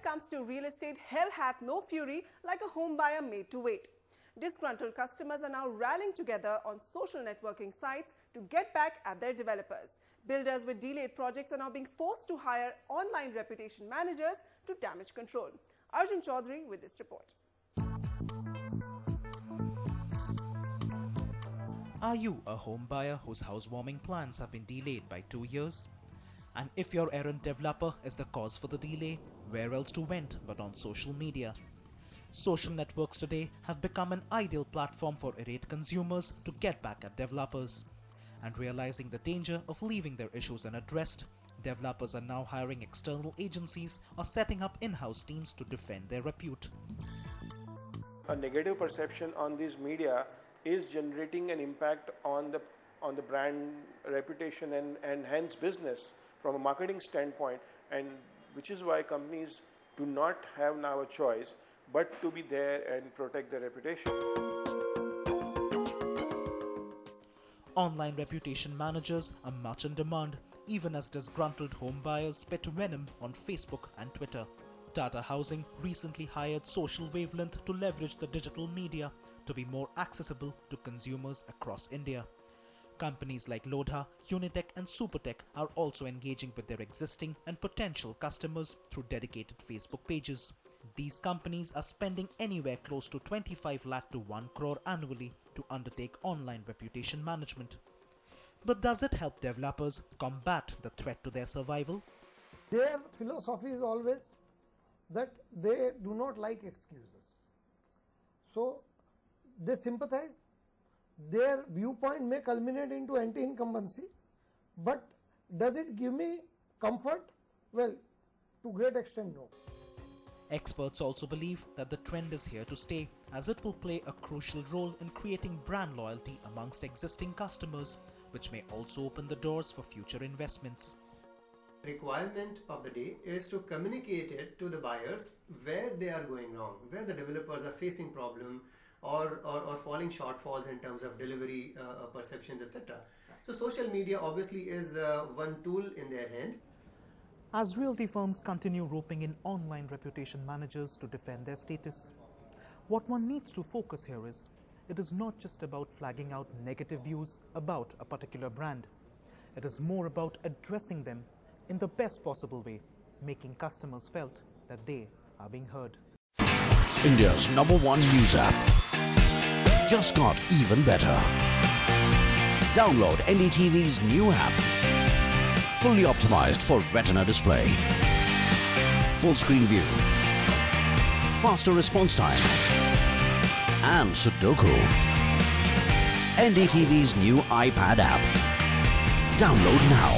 comes to real estate, hell hath no fury like a home buyer made to wait. Disgruntled customers are now rallying together on social networking sites to get back at their developers. Builders with delayed projects are now being forced to hire online reputation managers to damage control. Arjun Chaudhary with this report. Are you a home buyer whose housewarming plans have been delayed by 2 years? And if your errant developer is the cause for the delay, where else to vent but on social media? Social networks today have become an ideal platform for irate consumers to get back at developers. And realizing the danger of leaving their issues unaddressed, developers are now hiring external agencies or setting up in-house teams to defend their repute. A negative perception on these media is generating an impact on the brand reputation and hence business from a marketing standpoint, and which is why companies do not have now a choice but to be there and protect their reputation. Online reputation managers are much in demand, even as disgruntled home buyers spit venom on Facebook and Twitter. Tata Housing recently hired Social Wavelength to leverage the digital media to be more accessible to consumers across India. Companies like Lodha, Unitech and Supertech are also engaging with their existing and potential customers through dedicated Facebook pages. These companies are spending anywhere close to 25 lakh to 1 crore annually to undertake online reputation management. But does it help developers combat the threat to their survival? Their philosophy is always that they do not like excuses. So they sympathize. Their viewpoint may culminate into anti-incumbency, but does it give me comfort? Well, to great extent, no. Experts also believe that the trend is here to stay, as it will play a crucial role in creating brand loyalty amongst existing customers, which may also open the doors for future investments. Requirement of the day is to communicate it to the buyers where they are going wrong, where the developers are facing problem or falling shortfalls in terms of delivery perceptions, etc. So social media obviously is one tool in their hand. As realty firms continue roping in online reputation managers to defend their status, what one needs to focus here is, it is not just about flagging out negative views about a particular brand. It is more about addressing them in the best possible way, making customers felt that they are being heard. India's #1 news app just got even better. Download NDTV's new app. Fully optimized for retina display. Full screen view. Faster response time. And Sudoku. NDTV's new iPad app. Download now.